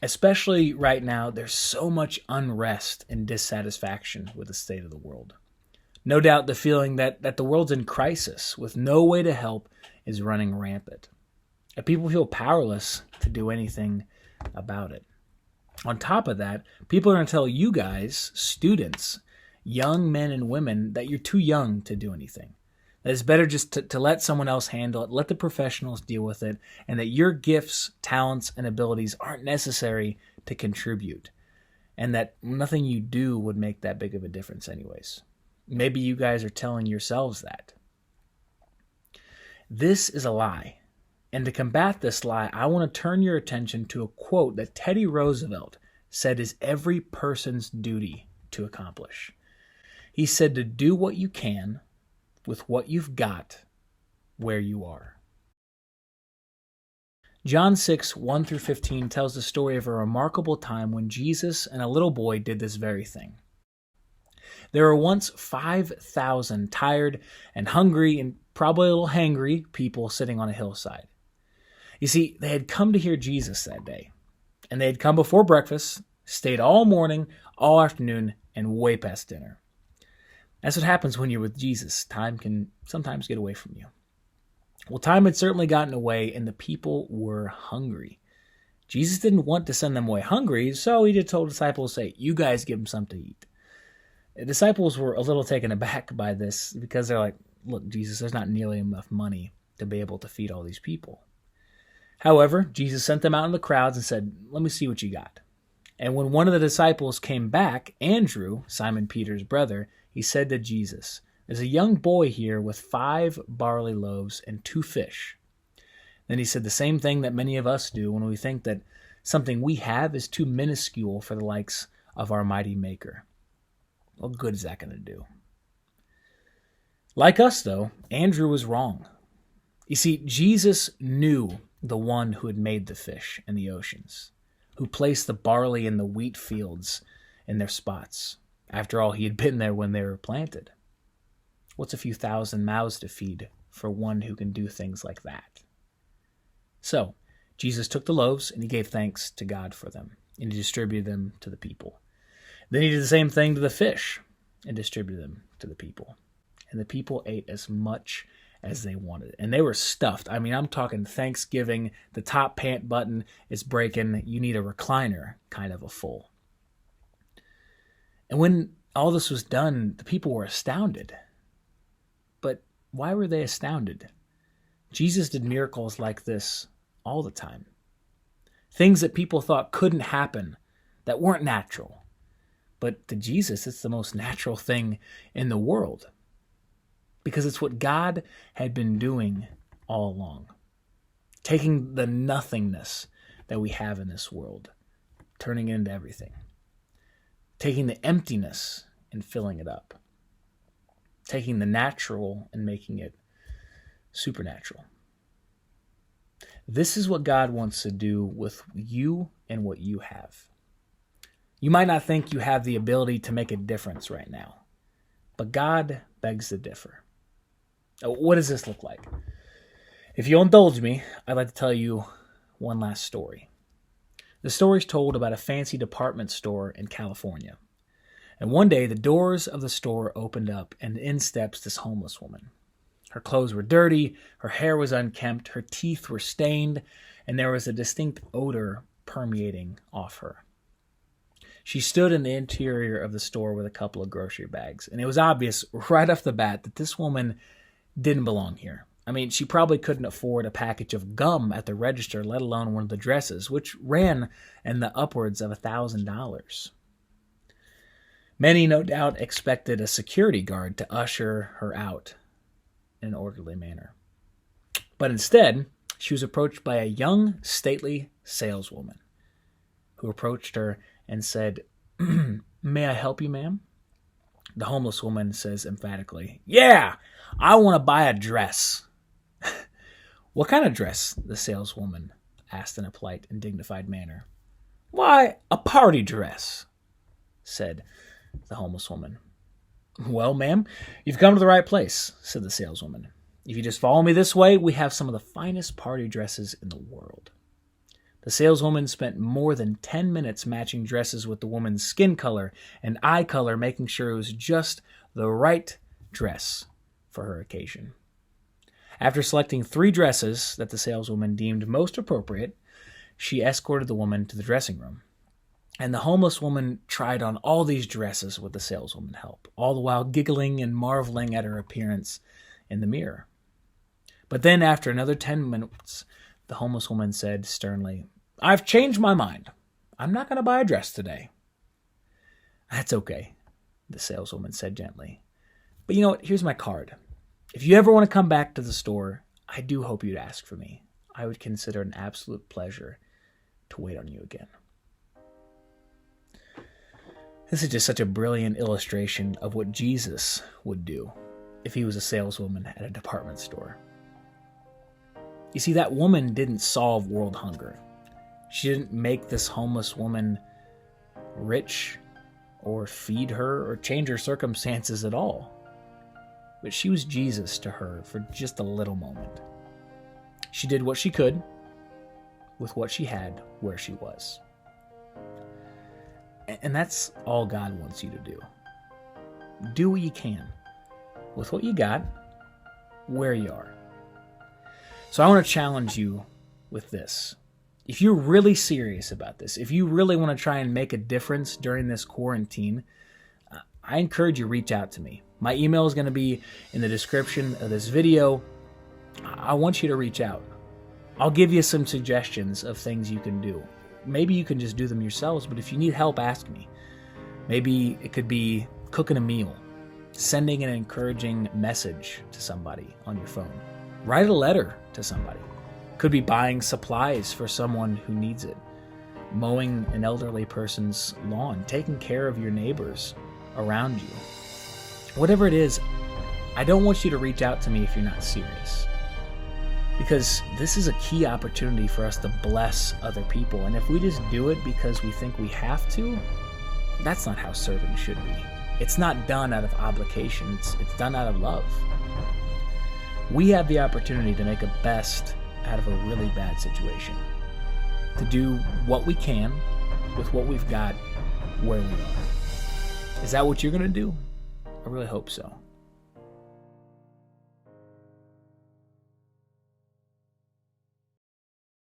Especially right now, there's so much unrest and dissatisfaction with the state of the world. No doubt the feeling that the world's in crisis with no way to help is running rampant. And people feel powerless to do anything about it. On top of that, people are going to tell you guys, students, young men and women, that you're too young to do anything. That it's better just to let someone else handle it, let the professionals deal with it, and that your gifts, talents, and abilities aren't necessary to contribute, and that nothing you do would make that big of a difference anyways. Maybe you guys are telling yourselves that. This is a lie. And to combat this lie, I want to turn your attention to a quote that Teddy Roosevelt said is every person's duty to accomplish. He said to do what you can with what you've got where you are. John 6, 1 through 15 tells the story of a remarkable time when Jesus and a little boy did this very thing. There were once 5,000 tired and hungry and probably a little hangry people sitting on a hillside. You see, they had come to hear Jesus that day, and they had come before breakfast, stayed all morning, all afternoon, and way past dinner. That's what happens when you're with Jesus. Time can sometimes get away from you. Well, time had certainly gotten away, and the people were hungry. Jesus didn't want to send them away hungry, so he just told disciples, "Say, you guys give them something to eat." The disciples were a little taken aback by this because they're like, "Look, Jesus, there's not nearly enough money to be able to feed all these people." However, Jesus sent them out in the crowds and said, "Let me see what you got." And when one of the disciples came back, Andrew, Simon Peter's brother, he said to Jesus, "There's a young boy here with 5 barley loaves and 2 fish." Then he said the same thing that many of us do when we think that something we have is too minuscule for the likes of our mighty Maker. What good is that going to do? Like us, though, Andrew was wrong. You see, Jesus knew the one who had made the fish and the oceans, who placed the barley and the wheat fields in their spots. After all, he had been there when they were planted. What's a few thousand mouths to feed for one who can do things like that? So, Jesus took the loaves and he gave thanks to God for them, and he distributed them to the people. Then he did the same thing to the fish and distributed them to the people. And the people ate as much as they wanted. And they were stuffed. I mean, I'm talking Thanksgiving, the top pant button is breaking, you need a recliner kind of a full. And when all this was done, the people were astounded. But why were they astounded? Jesus did miracles like this all the time. Things that people thought couldn't happen, that weren't natural. But to Jesus, it's the most natural thing in the world. Because it's what God had been doing all along. Taking the nothingness that we have in this world, turning it into everything. Taking the emptiness and filling it up. Taking the natural and making it supernatural. This is what God wants to do with you and what you have. You might not think you have the ability to make a difference right now, but God begs to differ. What does this look like? If you'll indulge me, I'd like to tell you one last story. The story's told about a fancy department store in California. And one day, the doors of the store opened up, and in steps this homeless woman. Her clothes were dirty, her hair was unkempt, her teeth were stained, and there was a distinct odor permeating off her. She stood in the interior of the store with a couple of grocery bags, and it was obvious right off the bat that this woman didn't belong here. I mean, she probably couldn't afford a package of gum at the register, let alone one of the dresses, which ran in the upwards of $1,000. Many, no doubt, expected a security guard to usher her out in an orderly manner. But instead, she was approached by a young, stately saleswoman who approached her and said, "May I help you, ma'am?" The homeless woman says emphatically, "Yeah, I want to buy a dress." "What kind of dress?" the saleswoman asked in a polite and dignified manner. "Why, a party dress," said the homeless woman. "Well, ma'am, you've come to the right place," said the saleswoman. "If you just follow me this way, we have some of the finest party dresses in the world." The saleswoman spent more than 10 minutes matching dresses with the woman's skin color and eye color, making sure it was just the right dress for her occasion. After selecting 3 dresses that the saleswoman deemed most appropriate, she escorted the woman to the dressing room. And the homeless woman tried on all these dresses with the saleswoman's help, all the while giggling and marveling at her appearance in the mirror. But then, after another 10 minutes, the homeless woman said sternly, "I've changed my mind. I'm not going to buy a dress today." "That's okay," the saleswoman said gently. "But you know what? Here's my card. If you ever want to come back to the store, I do hope you'd ask for me. I would consider it an absolute pleasure to wait on you again." This is just such a brilliant illustration of what Jesus would do if he was a saleswoman at a department store. You see, that woman didn't solve world hunger. She didn't make this homeless woman rich or feed her or change her circumstances at all. But she was Jesus to her for just a little moment. She did what she could with what she had where she was. And that's all God wants you to do. Do what you can with what you got, where you are. So I want to challenge you with this. If you're really serious about this, if you really want to try and make a difference during this quarantine, I encourage you to reach out to me. My email is going to be in the description of this video. I want you to reach out. I'll give you some suggestions of things you can do. Maybe you can just do them yourselves, but if you need help, ask me. Maybe it could be cooking a meal, sending an encouraging message to somebody on your phone, write a letter to somebody. Could be buying supplies for someone who needs it, mowing an elderly person's lawn, taking care of your neighbors around you. Whatever it is, I don't want you to reach out to me if you're not serious. Because this is a key opportunity for us to bless other people. And if we just do it because we think we have to, that's not how serving should be. It's not done out of obligation. It's done out of love. We have the opportunity to make a best out of a really bad situation. To do what we can with what we've got where we are. Is that what you're going to do? I really hope so.